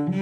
Hi,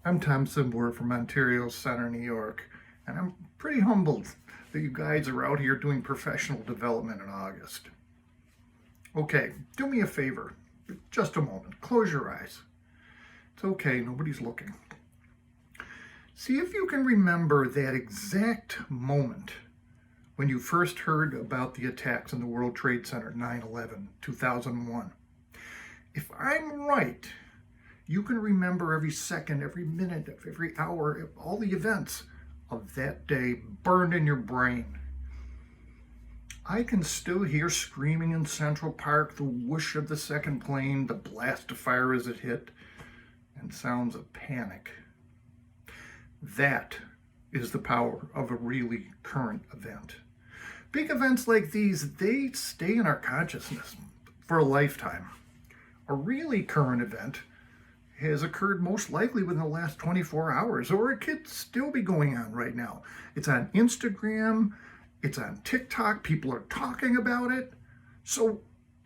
I'm Tom Siembor from Ontario Center, New York, and I'm pretty humbled that you guys are out here doing professional development in August. Okay, do me a favor, just a moment, close your eyes. It's okay, nobody's looking. See if you can remember that exact moment when you first heard about the attacks on the World Trade Center, 9/11, 2001. If I'm right, you can remember every second, every minute, every hour, all the events of that day burned in your brain. I can still hear screaming in Central Park, the whoosh of the second plane, the blast of fire as it hit, and sounds of panic. That is the power of a really current event. Big events like these, they stay in our consciousness for a lifetime. A really current event has occurred most likely within the last 24 hours, or it could still be going on right now. It's on Instagram, it's on TikTok, people are talking about it. So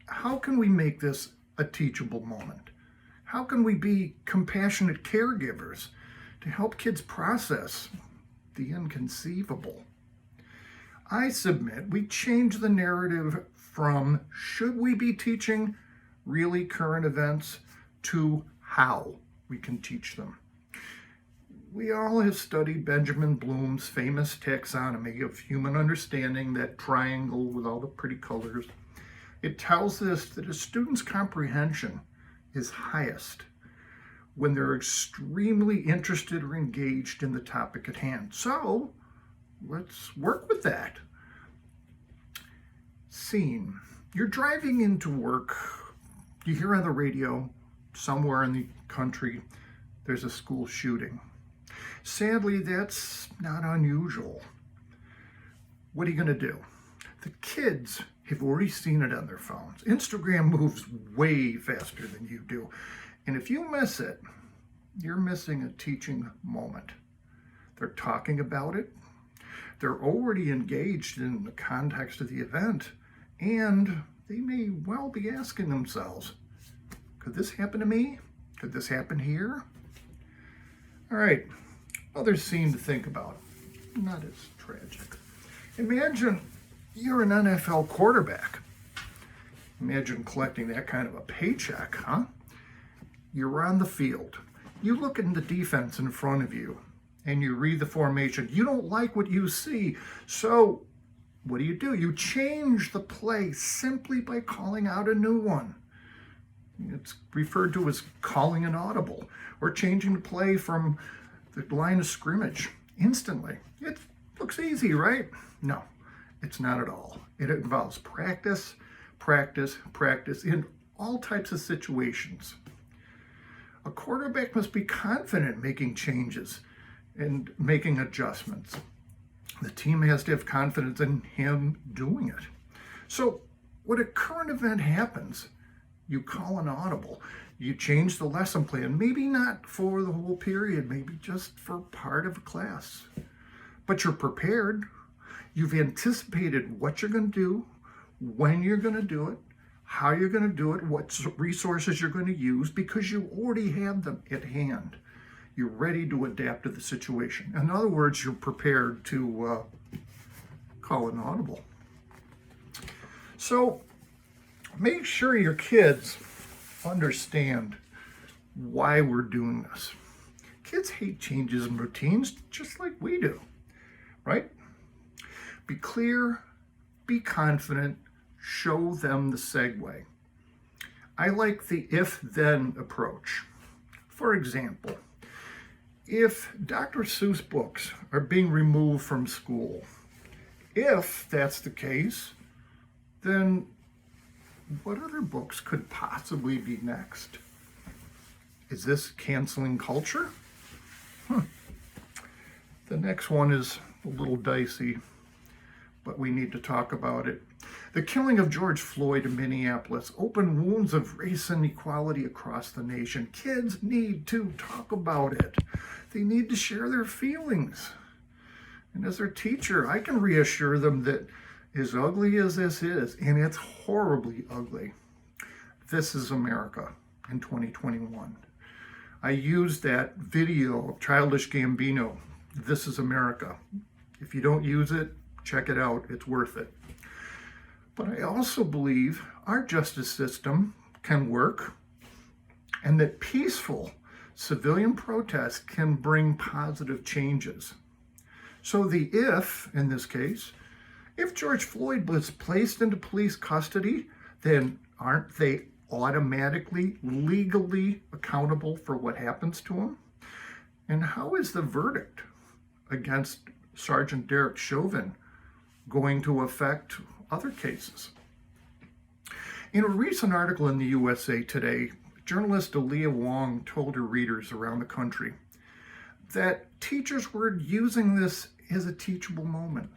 how can we make this a teachable moment? How can we be compassionate caregivers to help kids process the inconceivable? I submit we change the narrative from should we be teaching really current events to how we can teach them. We all have studied Benjamin Bloom's famous taxonomy of human understanding, that triangle with all the pretty colors. It tells us that a student's comprehension is highest when they're extremely interested or engaged in the topic at hand. So let's work with that. Scene. You're driving into work. You hear on the radio, somewhere in the country, there's a school shooting. Sadly, that's not unusual. What are you going to do? The kids have already seen it on their phones. Instagram moves way faster than you do. And if you miss it, you're missing a teaching moment. They're talking about it. They're already engaged in the context of the event. And they may well be asking themselves, could this happen to me? Could this happen here? All right, other scene to think about. Not as tragic. Imagine you're an NFL quarterback. Imagine collecting that kind of a paycheck, huh? You're on the field. You look at the defense in front of you and you read the formation. You don't like what you see. So what do? You change the play simply by calling out a new one. It's referred to as calling an audible, or changing the play from the line of scrimmage instantly. It looks easy, right? No, it's not at all. It involves practice, practice, practice in all types of situations. A quarterback must be confident making changes and making adjustments. The team has to have confidence in him doing it. So when a current event happens, you call an audible. You change the lesson plan, maybe not for the whole period, maybe just for part of a class. But you're prepared. You've anticipated what you're going to do, when you're going to do it, how you're going to do it, what resources you're going to use, because you already have them at hand. You're ready to adapt to the situation. In other words, you're prepared to call an audible. So make sure your kids understand why we're doing this. Kids hate changes and routines just like we do, right? Be clear, be confident, show them the segue. I like the if-then approach. For example, if Dr. Seuss books are being removed from school, if that's the case, then what other books could possibly be next? Is this canceling culture? The next one is a little dicey, but we need to talk about it. The killing of George Floyd in Minneapolis opened wounds of race inequality across the nation. Kids need to talk about it. They need to share their feelings. And as their teacher, I can reassure them that As ugly as this is, and it's horribly ugly, this is America in 2021. I used that video of Childish Gambino, This is America. If you don't use it, check it out. It's worth it. But I also believe our justice system can work and that peaceful civilian protests can bring positive changes. So the if, in this case, if George Floyd was placed into police custody, then aren't they automatically, legally accountable for what happens to him? And how is the verdict against Sergeant Derek Chauvin going to affect other cases? In a recent article in the USA Today, journalist Aaliyah Wong told her readers around the country that teachers were using this as a teachable moment.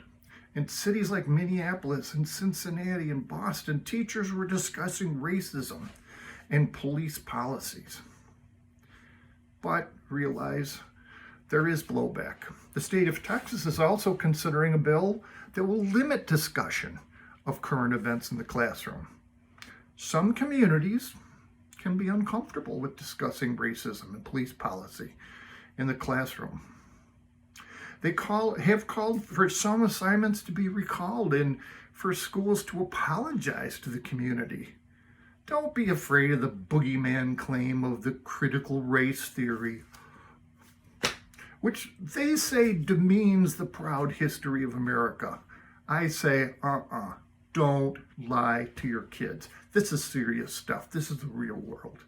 In cities like Minneapolis and Cincinnati and Boston, teachers were discussing racism and police policies. But realize there is blowback. The state of Texas is also considering a bill that will limit discussion of current events in the classroom. Some communities can be uncomfortable with discussing racism and police policy in the classroom. They have called for some assignments to be recalled and for schools to apologize to the community. Don't be afraid of the boogeyman claim of the critical race theory, which they say demeans the proud history of America. I say, don't lie to your kids. This is serious stuff. This is the real world.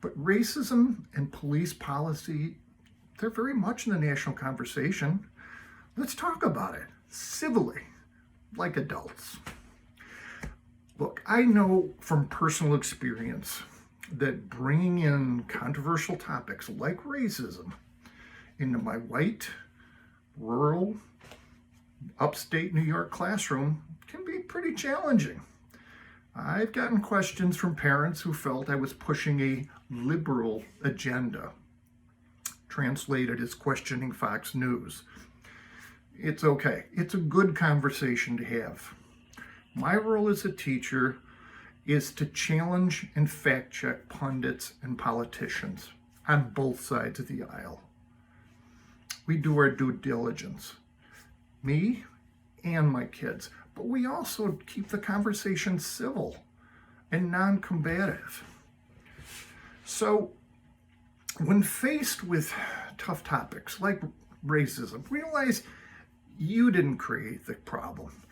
But racism and police policy, they're very much in the national conversation. Let's talk about it civilly, like adults. Look, I know from personal experience that bringing in controversial topics like racism into my white, rural, upstate New York classroom can be pretty challenging. I've gotten questions from parents who felt I was pushing a liberal agenda, translated as questioning Fox News. It's okay. It's a good conversation to have. My role as a teacher is to challenge and fact check pundits and politicians on both sides of the aisle. We do our due diligence, me and my kids, but we also keep the conversation civil and non-combative. So when faced with tough topics like racism, realize you didn't create the problem.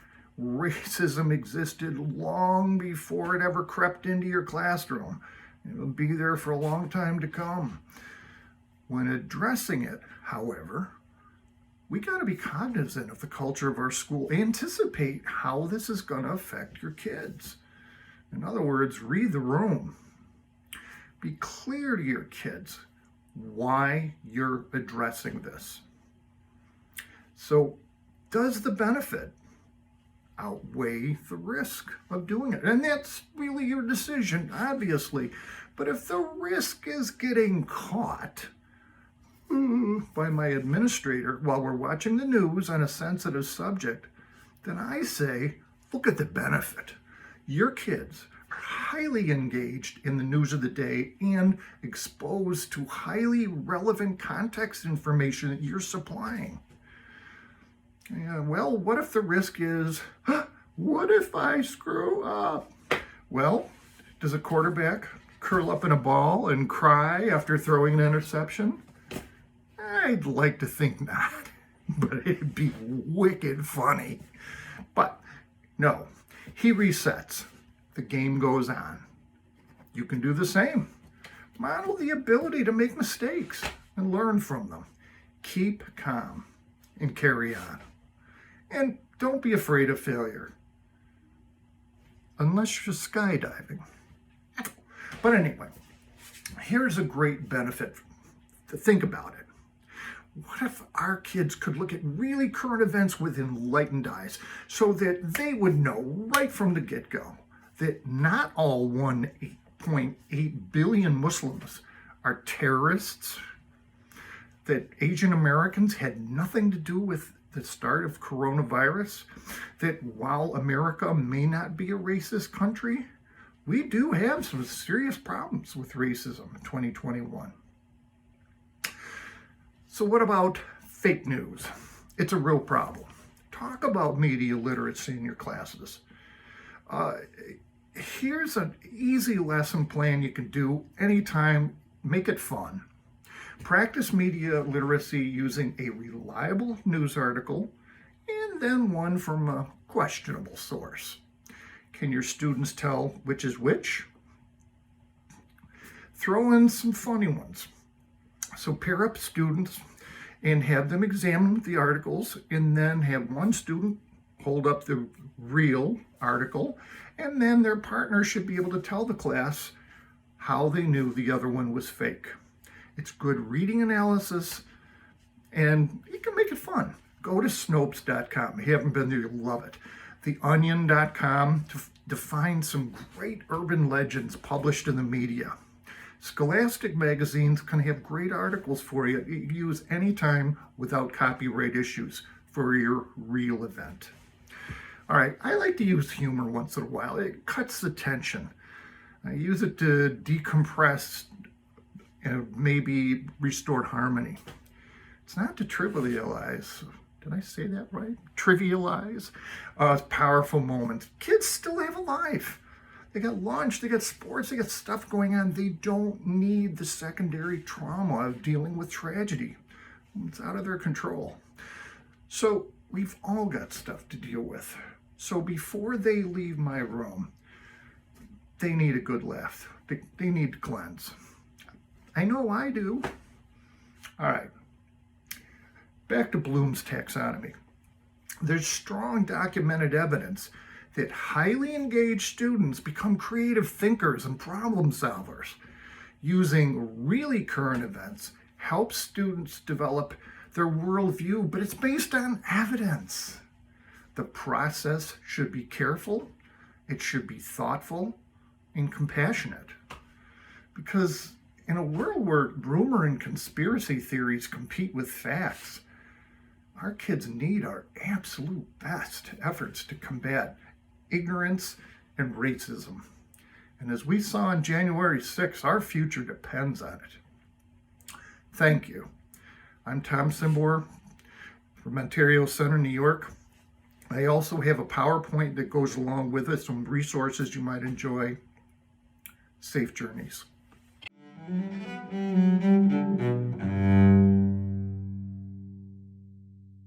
Racism existed long before it ever crept into your classroom. It'll be there for a long time to come. When addressing it, however, we got to be cognizant of the culture of our school, anticipate how this is going to affect your kids. In other words, read the room. Be clear to your kids why you're addressing this. So, does the benefit outweigh the risk of doing it? And that's really your decision, obviously. But if the risk is getting caught by my administrator while we're watching the news on a sensitive subject, then I say, look at the benefit. Your kids are highly engaged in the news of the day and exposed to highly relevant context information that you're supplying. Yeah, well, what if the risk is, what if I screw up? Well, does a quarterback curl up in a ball and cry after throwing an interception? I'd like to think not, but it'd be wicked funny. But no, he resets. The game goes on. You can do the same. Model the ability to make mistakes and learn from them. Keep calm and carry on. And don't be afraid of failure, unless you're skydiving. But anyway, here's a great benefit to think about it. What if our kids could look at really current events with enlightened eyes so that they would know right from the get-go that not all 1.8 billion Muslims are terrorists, that Asian Americans had nothing to do with the start of coronavirus, that while America may not be a racist country, we do have some serious problems with racism in 2021. So what about fake news? It's a real problem. Talk about media literacy in your classes. Here's an easy lesson plan you can do anytime. Make it fun. Practice media literacy using a reliable news article and then one from a questionable source. Can your students tell which is which? Throw in some funny ones. So pair up students and have them examine the articles, and then have one student hold up the real article, and then their partner should be able to tell the class how they knew the other one was fake. It's good reading analysis, and you can make it fun. Go to Snopes.com. If you haven't been there, you'll love it. TheOnion.com to find some great urban legends published in the media. Scholastic magazines can have great articles for you to use anytime without copyright issues for your real event. All right, I like to use humor once in a while. It cuts the tension. I use it to decompress and maybe restore harmony. It's not to trivialize. Did I say that right? Trivialize powerful moments. Kids still have a life. They got lunch, they got sports, they got stuff going on. They don't need the secondary trauma of dealing with tragedy. It's out of their control. So we've all got stuff to deal with. So before they leave my room, they need a good laugh. They need to cleanse. I know I do. All right. Back to Bloom's taxonomy. There's strong documented evidence that highly engaged students become creative thinkers and problem solvers. Using really current events helps students develop their worldview, but it's based on evidence. The process should be careful, it should be thoughtful and compassionate. Because in a world where rumor and conspiracy theories compete with facts, our kids need our absolute best efforts to combat ignorance and racism. And as we saw on January 6th, our future depends on it. Thank you. I'm Tom Siembor from Ontario Center, New York. I also have a PowerPoint that goes along with it, some resources you might enjoy. Safe journeys.